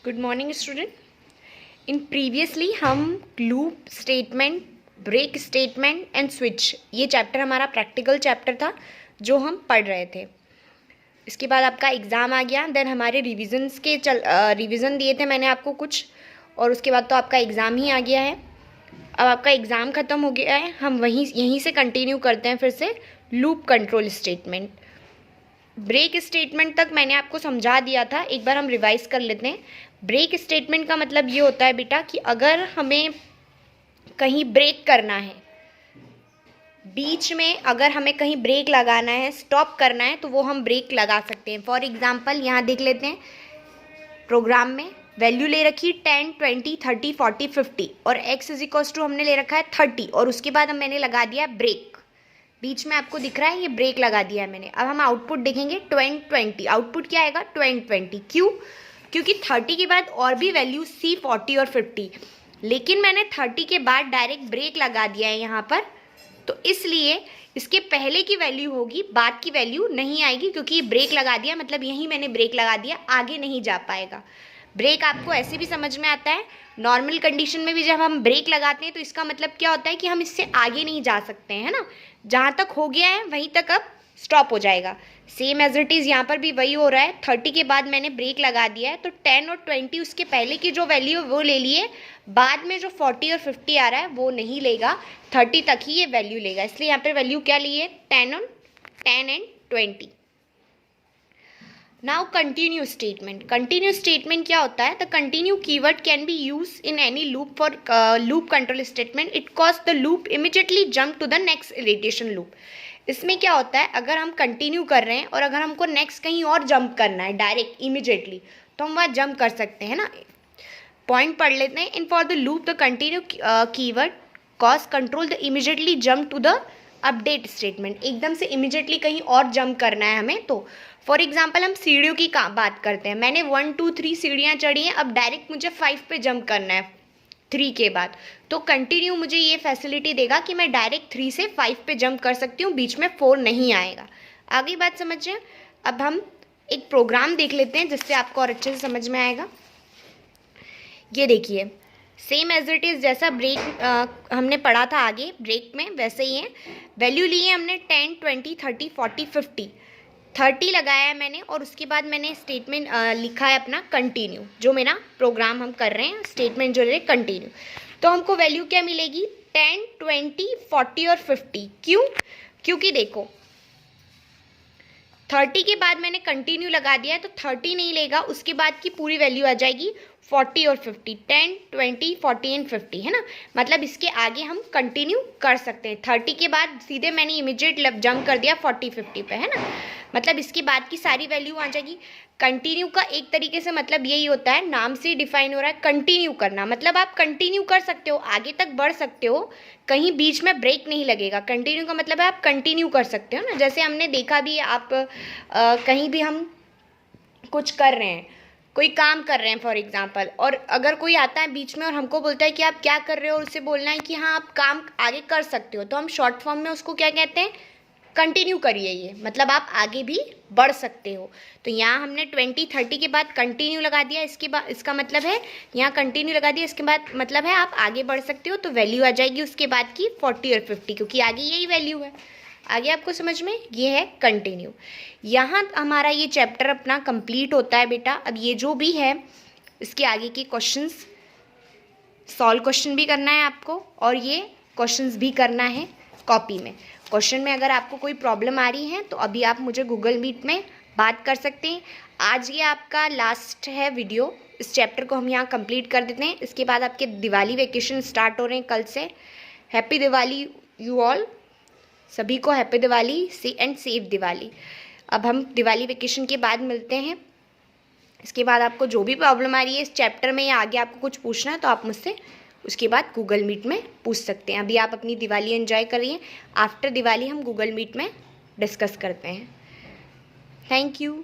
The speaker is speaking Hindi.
Good morning student. In previously हम loop, statement, break statement and switch, ये चैप्टर हमारा प्रैक्टिकल चैप्टर था जो हम पढ़ रहे थे। इसके बाद आपका एग्ज़ाम आ गया, देन हमारे रिविजन्स के रिविज़न दिए थे मैंने आपको कुछ, और उसके बाद तो आपका एग्ज़ाम ही आ गया है। अब आपका एग्ज़ाम ख़त्म हो गया है, हम यहीं से कंटिन्यू करते हैं फिर से loop control statement. Break statement तक मैंने आपको समझा दिया था, एक बार हम रिवाइज कर लेते हैं। ब्रेक स्टेटमेंट का मतलब ये होता है बेटा कि अगर हमें कहीं ब्रेक करना है, बीच में अगर हमें कहीं ब्रेक लगाना है, स्टॉप करना है, तो वो हम ब्रेक लगा सकते हैं। फॉर एग्जांपल यहाँ देख लेते हैं, प्रोग्राम में वैल्यू ले रखी 10, 20, 30, 40, 50 और x = हमने ले रखा है 30 और उसके बाद हम मैंने लगा दिया ब्रेक। बीच में आपको दिख रहा है ये ब्रेक लगा दिया है मैंने। अब हम आउटपुट देखेंगे 20, आउटपुट क्या आएगा 20। क्यों? क्योंकि 30 के बाद और भी वैल्यू C, 40 और 50, लेकिन मैंने 30 के बाद डायरेक्ट ब्रेक लगा दिया है यहाँ पर, तो इसलिए इसके पहले की वैल्यू होगी, बाद की वैल्यू नहीं आएगी, क्योंकि ब्रेक लगा दिया मतलब यहीं मैंने ब्रेक लगा दिया, आगे नहीं जा पाएगा। ब्रेक आपको ऐसे भी समझ में आता है, नॉर्मल कंडीशन में भी जब हम ब्रेक लगाते हैं तो इसका मतलब क्या होता है कि हम इससे आगे नहीं जा सकते हैं, है ना। जहाँ तक हो गया है वहीं तक अब स्टॉप हो जाएगा। सेम एज इट इज़ यहाँ पर भी वही हो रहा है। 30 के बाद मैंने ब्रेक लगा दिया है, तो 10 और 20 उसके पहले की जो वैल्यू है वो ले लिए, बाद में जो 40 और 50 आ रहा है वो नहीं लेगा, 30 तक ही ये वैल्यू लेगा। इसलिए यहाँ पर वैल्यू क्या ली है 10 and 20। Now continue statement. Continue statement क्या होता है? The continue keyword can be use in any loop for loop control statement. It cause the loop immediately jump to the next iteration loop. इसमें क्या होता है, अगर हम कंटिन्यू कर रहे हैं और अगर हमको नेक्स्ट कहीं और जंप करना है डायरेक्ट इमिजिएटली, तो हम वहाँ जंप कर सकते हैं ना। पॉइंट पढ़ लेते हैं। In for the loop the continue keyword cause control the immediately jump to the update statement. एकदम से इमिजिएटली कहीं और जंप करना है हमें, तो फॉर एग्जाम्पल हम सीढ़ियों की बात करते हैं। मैंने 1, 2, 3 सीढ़ियाँ चढ़ी हैं, अब डायरेक्ट मुझे 5 पे जंप करना है 3 के बाद, तो कंटिन्यू मुझे ये फैसिलिटी देगा कि मैं डायरेक्ट 3 से 5 पे जंप कर सकती हूँ, बीच में 4 नहीं आएगा। आगे बात समझिए। अब हम एक प्रोग्राम देख लेते हैं जिससे आपको और अच्छे से समझ में आएगा। ये देखिए, सेम एज इट इज़ जैसा ब्रेक हमने पढ़ा था आगे ब्रेक में, वैसे ही है। वैल्यू ली है हमने 10, 20, 30, 40, 50। 30 लगाया है मैंने और उसके बाद मैंने स्टेटमेंट लिखा है अपना कंटिन्यू, जो मेरा प्रोग्राम हम कर रहे हैं, स्टेटमेंट जो है कंटिन्यू। तो हमको वैल्यू क्या मिलेगी 10, 20, 40 और 50। क्यों? क्योंकि देखो 30 के बाद मैंने कंटिन्यू लगा दिया है, तो 30 नहीं लेगा, उसके बाद की पूरी वैल्यू आ जाएगी 40 और 50। 10, 20, 40 एंड 50, है ना। मतलब इसके आगे हम कंटिन्यू कर सकते हैं। 30 के बाद सीधे मैंने इमीडिएट जंप कर दिया 40, 50 पे, है ना। मतलब इसके बाद की सारी वैल्यू आ जाएगी। कंटिन्यू का एक तरीके से मतलब यही होता है, नाम से डिफाइन हो रहा है कंटिन्यू करना, मतलब आप कंटिन्यू कर सकते हो, आगे तक बढ़ सकते हो, कहीं बीच में ब्रेक नहीं लगेगा। कंटिन्यू का मतलब है आप कंटिन्यू कर सकते हो ना। जैसे हमने देखा भी, आप कहीं भी हम कुछ कर रहे हैं, कोई काम कर रहे हैं फॉर एग्जांपल, और अगर कोई आता है बीच में और हमको बोलता है कि आप क्या कर रहे हो, और उससे बोलना है कि हाँ आप काम आगे कर सकते हो, तो हम शॉर्ट फॉर्म में उसको क्या कहते हैं, कंटिन्यू करिए। ये मतलब आप आगे भी बढ़ सकते हो। तो यहाँ हमने 20, 30 के बाद कंटिन्यू लगा दिया, इसके बाद इसका मतलब है यहाँ कंटिन्यू लगा दिया, इसके बाद मतलब है आप आगे बढ़ सकते हो, तो वैल्यू आ जाएगी उसके बाद की 40 और 50, क्योंकि आगे यही वैल्यू है। आगे आपको समझ में, ये है कंटिन्यू। यहाँ हमारा ये चैप्टर अपना कंप्लीट होता है बेटा। अब ये जो भी है इसके आगे के क्वेश्चंस, सॉल्व क्वेश्चन भी करना है आपको, और ये क्वेश्चंस भी करना है कॉपी में। क्वेश्चन में अगर आपको कोई प्रॉब्लम आ रही है तो अभी आप मुझे गूगल मीट में बात कर सकते हैं। आज ये आपका लास्ट है वीडियो, इस चैप्टर को हम यहाँ कंप्लीट कर देते हैं। इसके बाद आपके दिवाली वेकेशन स्टार्ट हो रहे हैं कल से। हैप्पी दिवाली यू ऑल, सभी को happy Diwali and safe Diwali. अब हम दिवाली वेकेशन के बाद मिलते हैं। इसके बाद आपको जो भी प्रॉब्लम आ रही है इस चैप्टर में या आगे आपको कुछ पूछना है तो आप मुझसे उसके बाद गूगल मीट में पूछ सकते हैं। अभी आप अपनी दिवाली एंजॉय करिए, आफ्टर दिवाली हम गूगल मीट में डिस्कस करते हैं। Thank you.